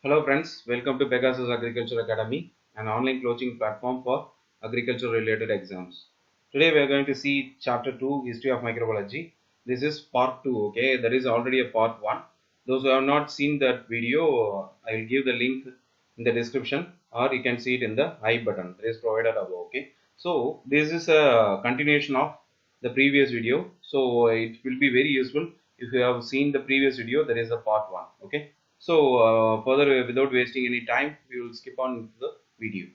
Hello friends, welcome to Pegasus Agriculture Academy, an online coaching platform for agriculture related exams. Today we are going to see Chapter 2 History of Microbiology. This is part 2, okay? There is already a part 1. Those who have not seen that video, I will give the link in the description or you can see it in the I button. It is provided above, okay? So this is a continuation of the previous video. So it will be very useful. If you have seen the previous video, there is a part 1, okay? So further, without wasting any time, we will skip on to the video.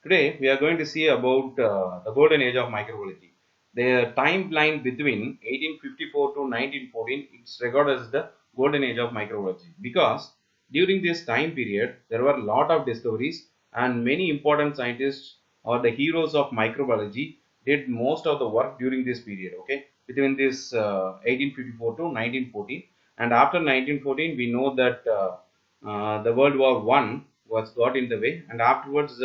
Today we are going to see about the golden age of microbiology. The timeline between 1854 to 1914 is regarded as the golden age of microbiology because during this time period there were a lot of discoveries and many important scientists or the heroes of microbiology did most of the work during this period. Okay, between this 1854 to 1914, and after 1914 we know that the World War I was got in the way, and afterwards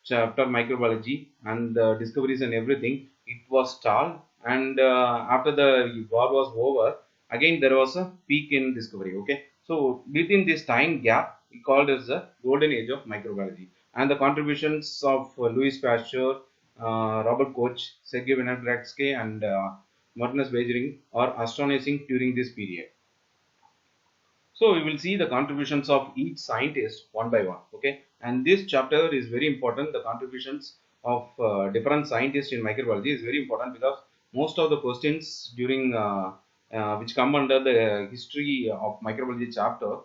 chapter microbiology and the discoveries and everything, it was stalled, and after the war was over, again there was a peak in discovery. Okay, so within this time gap we called as the golden age of microbiology, and the contributions of Louis Pasteur, Robert Koch, Sergei Winogradsky and Martinus Beijerinck are astonishing during this period. So we will see the contributions of each scientist one by one. Okay, and this chapter is very important. The contributions of different scientists in microbiology is very important because most of the questions during which come under the history of microbiology chapter,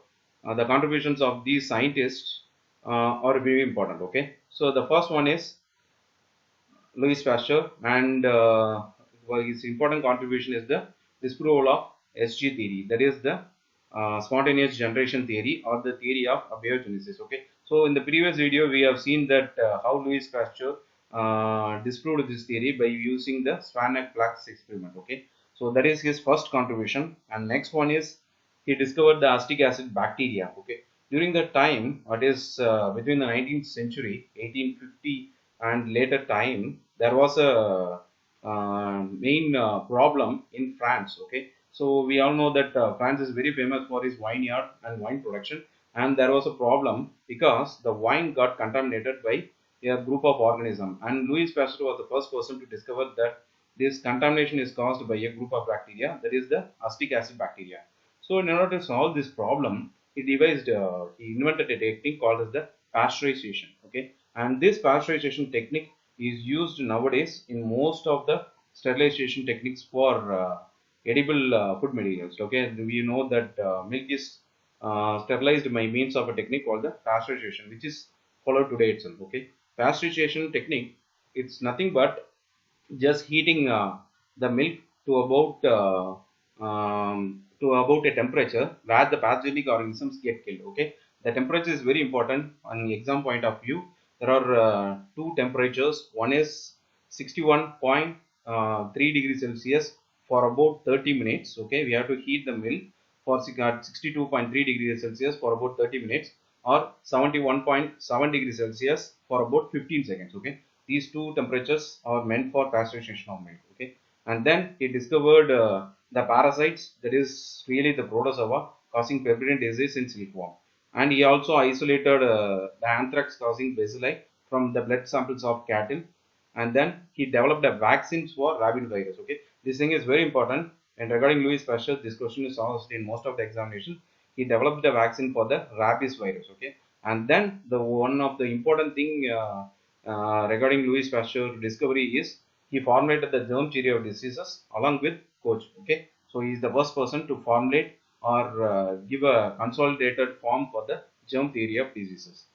the contributions of these scientists are very important. Okay, so the first one is Louis Pasteur, and his important contribution is the disproval of SG theory, that is the spontaneous generation theory or the theory of abiogenesis. Okay, so in the previous video we have seen that how Louis Pasteur disproved this theory by using the Swanach flax experiment. Okay, so that is his first contribution, and next one is he discovered the acetic acid bacteria. Okay, during that time, it is between the 19th century 1850 and later time, there was a main problem in France. Okay, so we all know that France is very famous for its vineyard and wine production, and there was a problem because the wine got contaminated by a group of organisms, and Louis Pasteur was the first person to discover that this contamination is caused by a group of bacteria, that is the acetic acid bacteria. So in order to solve this problem, he invented a technique called as the pasteurization. Okay, and this pasteurization technique is used nowadays in most of the sterilization techniques for edible food materials. Okay, we know that milk is sterilized by means of a technique called the pasteurization, which is followed today itself. Okay, pasteurization technique, it's nothing but just heating the milk to about a temperature where the pathogenic organisms get killed. Okay, the temperature is very important on the exam point of view. There are two temperatures. One is 61.3 degrees Celsius for about 30 minutes. Okay, we have to heat the milk for 62.3 degrees Celsius for about 30 minutes, or 71.7 degrees Celsius for about 15 seconds. Okay, these two temperatures are meant for pasteurization of milk. Okay, and then he discovered the parasites, that is really the protozoa causing pebrine disease in silkworm, and he also isolated the anthrax causing bacilli from the blood samples of cattle, and then he developed a vaccine for rabbit virus. Okay, this thing is very important, and regarding Louis Pasteur, this question is asked in most of the examinations. He developed a vaccine for the rabies virus. Okay, and then the one of the important thing regarding Louis Pasteur discovery is he formulated the germ theory of diseases along with Koch. Okay, so he is the first person to formulate or give a consolidated form for the germ theory of diseases.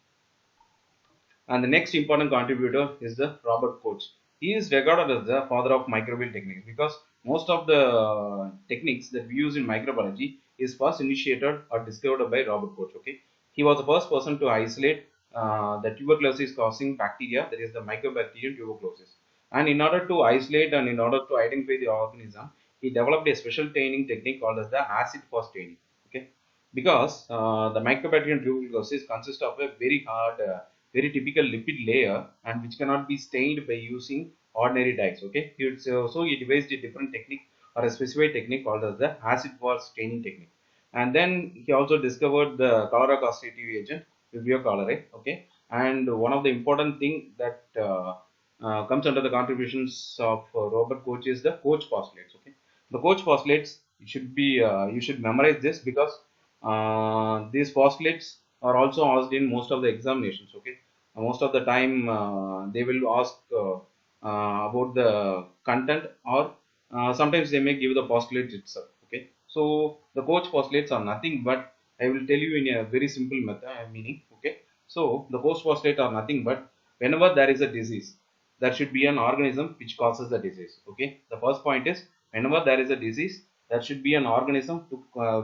And the next important contributor is the Robert Koch. He is regarded as the father of microbial techniques because most of the techniques that we use in microbiology is first initiated or discovered by Robert Koch. Okay, he was the first person to isolate the tuberculosis causing bacteria, that is the Mycobacterium tuberculosis. And in order to isolate and in order to identify the organism, he developed a special staining technique called as the acid for staining. Okay, because the Mycobacterium tuberculosis consists of a very hard very typical lipid layer, and which cannot be stained by using ordinary dyes. Okay, so he devised a different technique or a specified technique called as the acid for staining technique, And then he also discovered the cholera causative agent, Vibrio cholerae. Okay, and one of the important thing that comes under the contributions of Robert Koch is the Koch postulates. Okay, the Koch postulates, it should be you should memorize this, because these postulates are also asked in most of the examinations. Okay, most of the time they will ask about the content, or sometimes they may give the postulate itself. Okay, so the Koch postulates are nothing but, I will tell you in a very simple method meaning. Okay, so the Koch postulates are nothing but, whenever there is a disease, there should be an organism which causes the disease. Okay, the first point is, whenever there is a disease, there should be an organism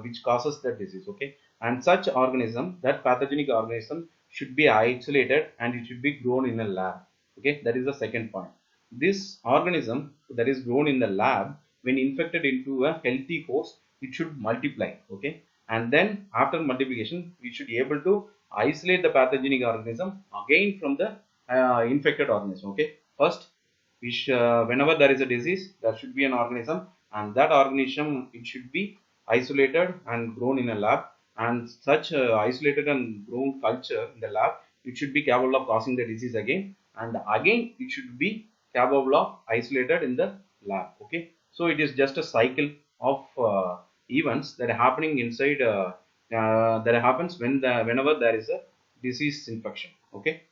which causes that disease. Okay, and such organism, that pathogenic organism, should be isolated and it should be grown in a lab. Okay, that is the second point. This organism that is grown in the lab, when infected into a healthy host, it should multiply. Okay, and then after multiplication, we should be able to isolate the pathogenic organism again from the infected organism. Okay, first, whenever there is a disease, there should be an organism, and that organism, it should be isolated and grown in a lab, and such isolated and grown culture in the lab, it should be capable of causing the disease again, and again it should be capable of isolated in the lab. Okay, so it is just a cycle of events that are happening inside that happens whenever there is a disease infection. Okay,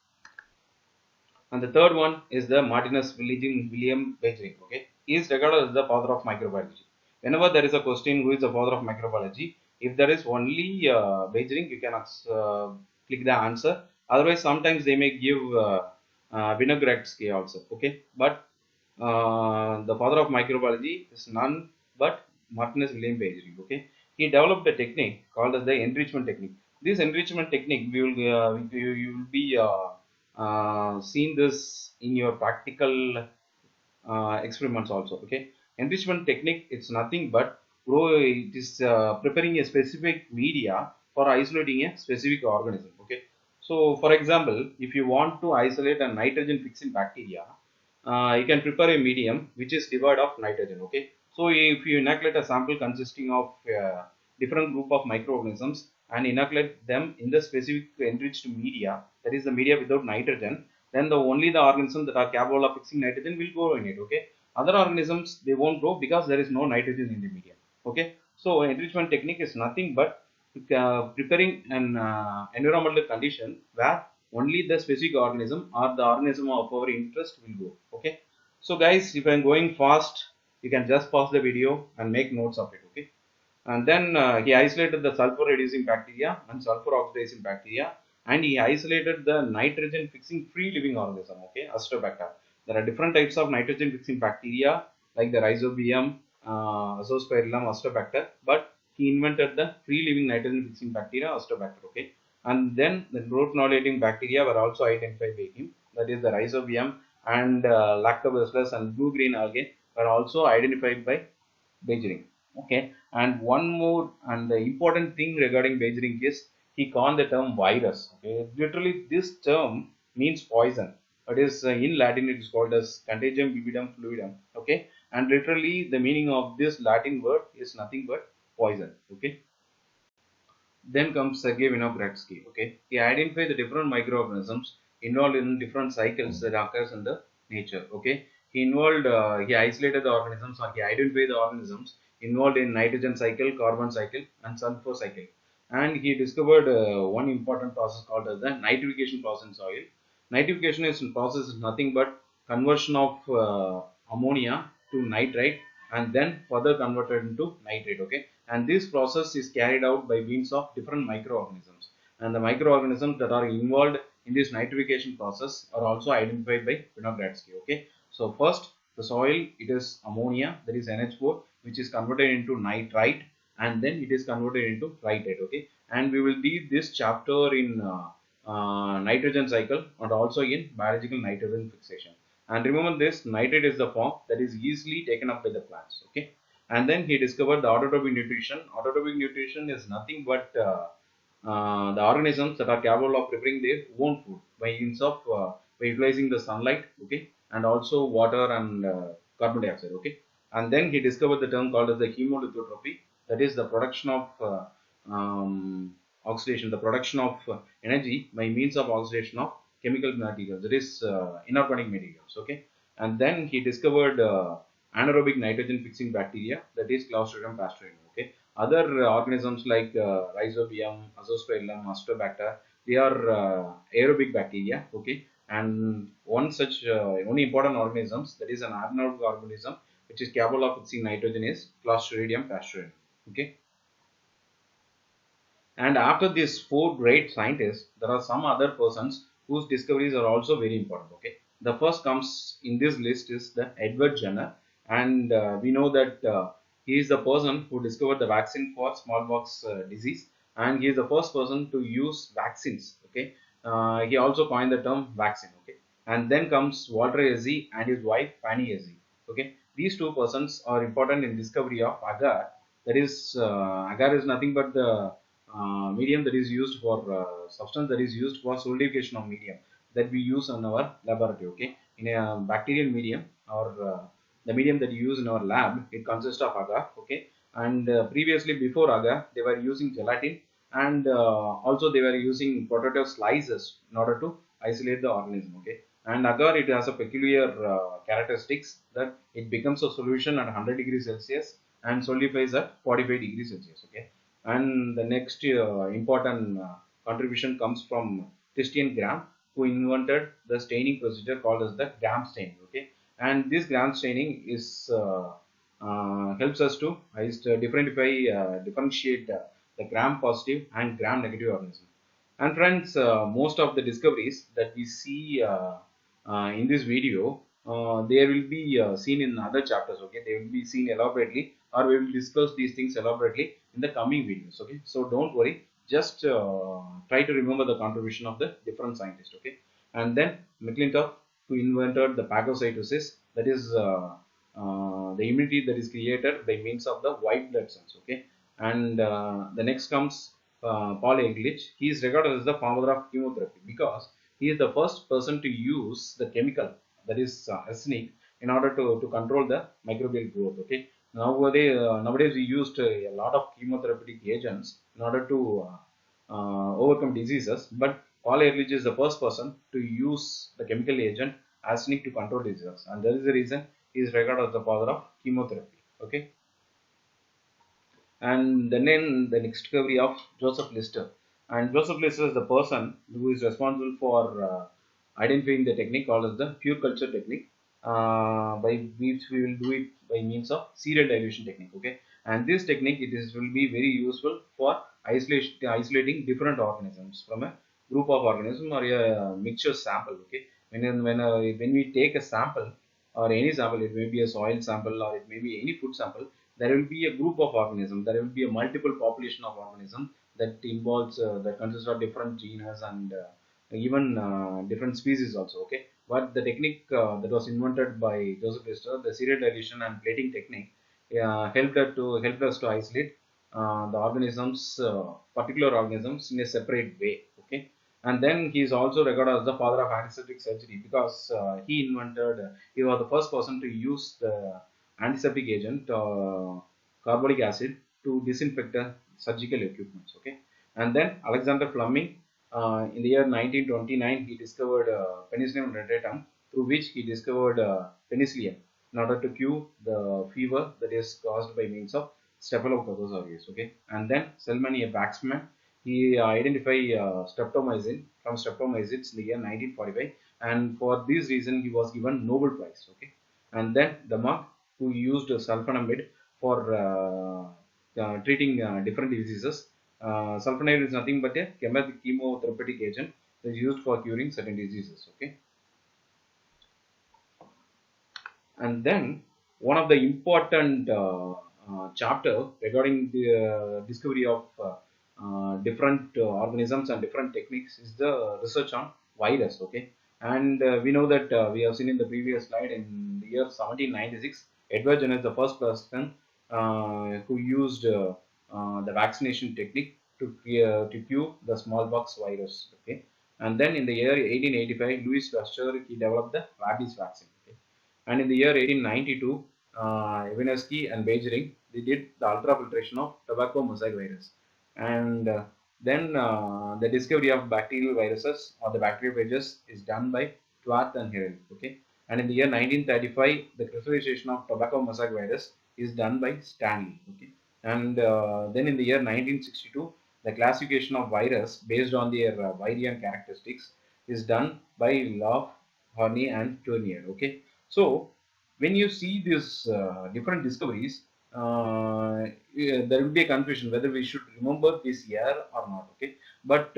and the third one is the Martinus William Beijerinck. Okay, he is regarded as the father of microbiology. Whenever there is a question, who is the father of microbiology, if there is only Beijerinck, you can click the answer. Otherwise, sometimes they may give Winogradsky also. Okay, but the father of microbiology is none but Martinus William Beijerinck. Okay, he developed a technique called as the enrichment technique. This enrichment technique, you will be seen this in your practical experiments also. Okay, enrichment technique, it's nothing but, it is preparing a specific media for isolating a specific organism. Okay, so for example, if you want to isolate a nitrogen fixing bacteria, you can prepare a medium which is devoid of nitrogen. Okay, so if you inoculate a sample consisting of different group of microorganisms and inoculate them in the specific enriched media, that is the media without nitrogen, then only the organisms that are capable of fixing nitrogen will grow in it. Okay, other organisms, they won't grow because there is no nitrogen in the media. Okay, so enrichment technique is nothing but preparing an environmental condition where only the specific organism or the organism of our interest will go. Okay, so guys, if I'm going fast, you can just pause the video and make notes of it. Okay, and then he isolated the sulfur reducing bacteria and sulfur oxidizing bacteria, and he isolated the nitrogen fixing free living organism. Okay, Astrobacter. There are different types of nitrogen fixing bacteria like the Rhizobium, Azospirillum, Astrobacter, but he invented the free living nitrogen fixing bacteria, Astrobacter. Okay, and then the growth modulating bacteria were also identified by him, that is the Rhizobium, and Lactobacillus and blue green algae were also identified by Beijerinck. Okay, and one more and the important thing regarding Beijerinck is he coined the term virus. Okay, literally this term means poison. It is in Latin it is called as contagium vividum fluidum. Okay, and literally the meaning of this Latin word is nothing but poison. Okay, then comes Sergei Winogradsky. Okay, he identified the different microorganisms involved in different cycles that occurs in the nature. Okay, he isolated the organisms, or he identified the organisms involved in nitrogen cycle, carbon cycle, and sulfur cycle. And he discovered one important process called as the nitrification process in soil. Nitrification process is nothing but conversion of ammonia to nitrite and then further converted into nitrate. Okay, and this process is carried out by means of different microorganisms, and the microorganisms that are involved in this nitrification process are also identified by Winogradsky. Okay, so first the soil, it is ammonia, that is NH4, which is converted into nitrite, and then it is converted into nitrate. Okay, and we will read this chapter in nitrogen cycle and also in biological nitrogen fixation. And remember this, nitrate is the form that is easily taken up by the plants. Okay, and then he discovered the autotrophic nutrition. Autotrophic nutrition is nothing but the organisms that are capable of preparing their own food by means of by utilizing the sunlight. Okay, and also water and carbon dioxide. Okay, and then he discovered the term called as the hemolithotropy, that is the production of oxidation, the production of energy by means of oxidation of chemical materials, that is inorganic materials. Okay, and then he discovered anaerobic nitrogen fixing bacteria, that is Clostridium pastorinum. Okay, other organisms like Rhizobium, Azoospermillum, Astrobacter, they are aerobic bacteria. Okay, and one important organisms, that is an anaerobic organism which is capable of fixing nitrogen, is Clostridium pastorinum. Okay, and after these four great scientists, there are some other persons whose discoveries are also very important. Okay, the first comes in this list is the Edward Jenner, and we know that he is the person who discovered the vaccine for smallpox disease, and he is the first person to use vaccines. Okay, he also coined the term vaccine. Okay, and then comes Walter Ezzi and his wife Fanny Ezzi. Okay, these two persons are important in discovery of agar. That is, agar is nothing but the medium that is used for substance that is used for solidification of medium that we use in our laboratory. Okay, in a bacterial medium or the medium that you use in our lab, it consists of agar. Okay, and previously before agar they were using gelatin, and also they were using potato slices in order to isolate the organism. Okay, and agar, it has a peculiar characteristics that it becomes a solution at 100 degrees Celsius and solidifies at 45 degrees Celsius. Okay, and the next important contribution comes from Christian Gram, who invented the staining procedure called as the Gram staining. Okay, and this Gram staining is helps us to differentiate the Gram positive and Gram negative organism. And friends, most of the discoveries that we see in this video, they will be seen in other chapters. Okay, they will be seen elaborately, or we will discuss these things elaborately in the coming videos. Okay, so don't worry, just try to remember the contribution of the different scientists. Okay, and then McClintock, who invented the phagocytosis, that is the immunity that is created by means of the white blood cells. Okay, and the next comes Paul Ehrlich. He is regarded as the father of chemotherapy because he is the first person to use the chemical, that is arsenic, in order to control the microbial growth. Okay, nowadays we used a lot of chemotherapeutic agents in order to overcome diseases, but Paul Ehrlich is the first person to use the chemical agent arsenic to control diseases, and that is the reason he is regarded as the father of chemotherapy. Okay, and then the next discovery of Joseph Lister. And Joseph Lister is the person who is responsible for identifying the technique called as the pure culture technique, by which we will do it by means of serial dilution technique. Okay, and this technique, will be very useful for isolating different organisms from a group of organisms or a mixture sample. Okay, when we take a sample or any sample, it may be a soil sample or it may be any food sample, there will be a group of organisms, there will be a multiple population of organisms that involves that consists of different genus and even different species also. Okay, but the technique that was invented by Joseph Lister, the serial dilution and plating technique, helped us to isolate the organisms, particular organisms, in a separate way. Okay, and then he is also regarded as the father of antiseptic surgery because he was the first person to use the antiseptic agent, carbolic acid, to disinfect the surgical equipments. Okay, and then Alexander Fleming, in the year 1929, he discovered penicillium notatum, through which he discovered penicillium in order to cure the fever that is caused by means of Staphylococcus aureus. Okay, and then Selman A. Waxman, he identified streptomycin from streptomyces in the year 1945, and for this reason he was given Nobel Prize. Okay, and then the Mark, who used sulfonamide for treating different diseases. Sulfonamide is nothing but a chemotherapeutic agent that is used for curing certain diseases. Okay, and then one of the important chapter regarding the discovery of different organisms and different techniques is the research on virus. Okay, and we know that we have seen in the previous slide, in the year 1796, Edward Jenner is the first person who used the vaccination technique to cure the smallpox virus. Okay, and then in the year 1885, Louis Pasteur, he developed the rabies vaccine. Okay, and in the year 1892, Winogradsky and Beijerinck, they did the ultrafiltration of tobacco mosaic virus. And then the discovery of bacterial viruses or the bacteriophages is done by Twat and Herel. Okay, and in the year 1935, the crystallization of tobacco mosaic virus is done by Stanley. Okay, and then in the year 1962, the classification of virus based on their virion characteristics is done by Love, Horney, and Tournier. Okay, so when you see these different discoveries, there will be a confusion whether we should remember this year or not. Okay, but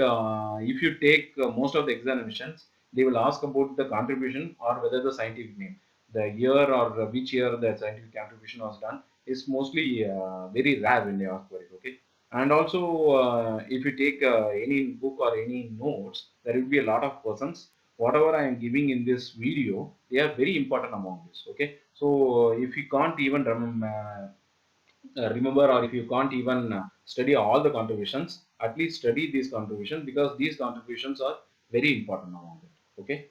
if you take most of the examinations, they will ask about the contribution or whether the scientific name, the year or which year the scientific contribution was done is mostly very rare when they ask for it. Okay, and also if you take any book or any notes, there will be a lot of persons. Whatever I am giving in this video, they are very important among this. Okay, so if you can't even remember, or if you can't even study all the contributions, at least study these contributions, because these contributions are very important among it. Okay,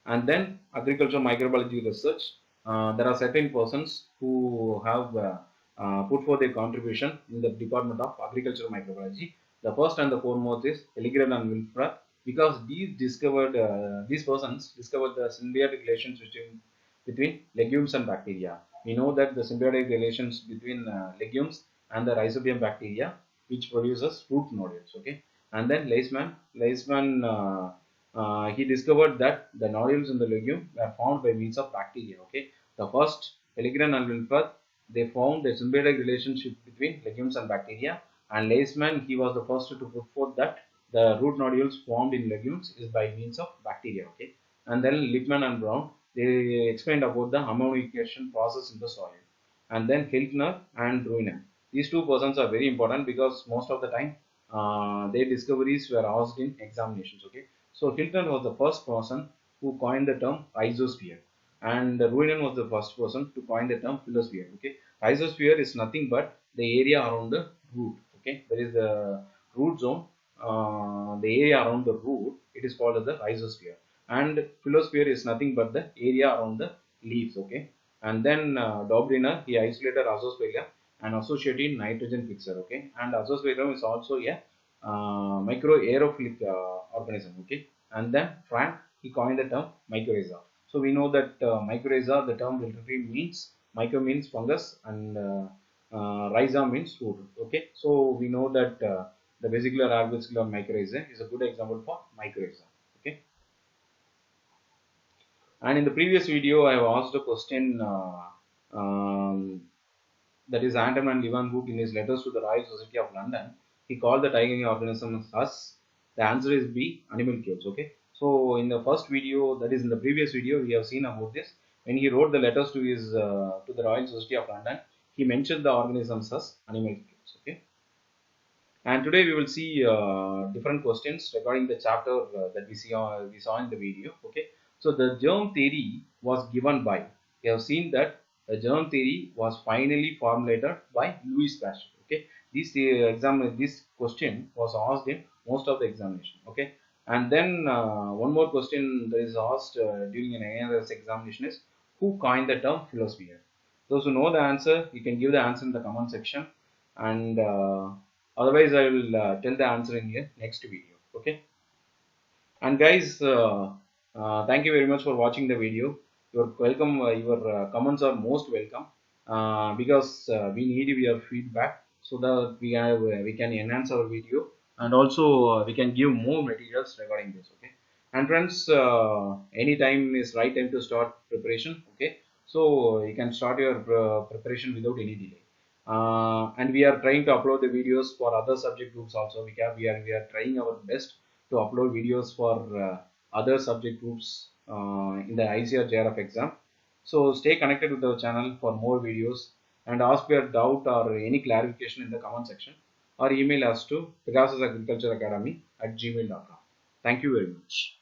and then agricultural microbiology research, there are certain persons who have put forth their contribution in the department of agricultural microbiology. The first and the foremost is Eligran and Wilfred, because these persons discovered the symbiotic relations between legumes and bacteria. We know that the symbiotic relations between legumes and the rhizobium bacteria, which produces root nodules. Okay, and then Leisman he discovered that the nodules in the legume were found by means of bacteria. Okay, the first Pellegrin and Wilfred, they found a symbiotic relationship between legumes and bacteria, and Leisman, he was the first to put forth that the root nodules formed in legumes is by means of bacteria. Okay, and then Lippmann and Brown, they explained about the ammonification process in the soil, and then Hiltner and Ruinen. These two persons are very important because most of the time their discoveries were asked in examinations. Okay, so Hilton was the first person who coined the term rhizosphere, and Ruinen was the first person to coin the term philosphere. Okay, rhizosphere is nothing but the area around the root. Okay, there is the root zone, the area around the root. It is called as the rhizosphere, and philosphere is nothing but the area around the leaves. Okay, and then Dobriner, he isolated azosphaerium and associated nitrogen fixer. Okay, and azosphaerium is also a micro aerophilic organism. Okay, and then Frank, he coined the term mycorrhiza. So we know that mycorrhiza, the term literally means micro means fungus, and rhiza means root. Okay, so we know that the vesicular arbuscular mycorrhiza is a good example for mycorrhiza. Okay, and in the previous video I have asked a question, that is Anton and Leeuwenhoek in his letters to the Royal Society of London, he called the tiger organism as the answer is B, animal caves. Okay, so in the first video, that is in the previous video, we have seen about this. When he wrote the letters to his to the Royal Society of London, he mentioned the organisms as animal caves. Okay, and today we will see different questions regarding the chapter that we saw in the video. Okay, so the germ theory was given by. We have seen that the germ theory was finally formulated by Louis Pasteur. Okay, this question was asked in most of the examination. Okay, and then one more question that is asked during an AIRS examination is, who coined the term philosphere? Those who know the answer, you can give the answer in the comment section, and otherwise I will tell the answer in the next video. Okay, and guys, thank you very much for watching the video. Your welcome, your comments are most welcome, because we need your feedback so that we can enhance our video, and also we can give more materials regarding this. Okay, and friends, any time is right time to start preparation. Okay, so you can start your preparation without any delay. And we are trying to upload the videos for other subject groups also. We are trying our best to upload videos for other subject groups in the ICAR JRF exam. So stay connected with our channel for more videos, and ask your doubt or any clarification in the comment section, or email us to Pegasus Agriculture Academy at gmail.com. Thank you very much.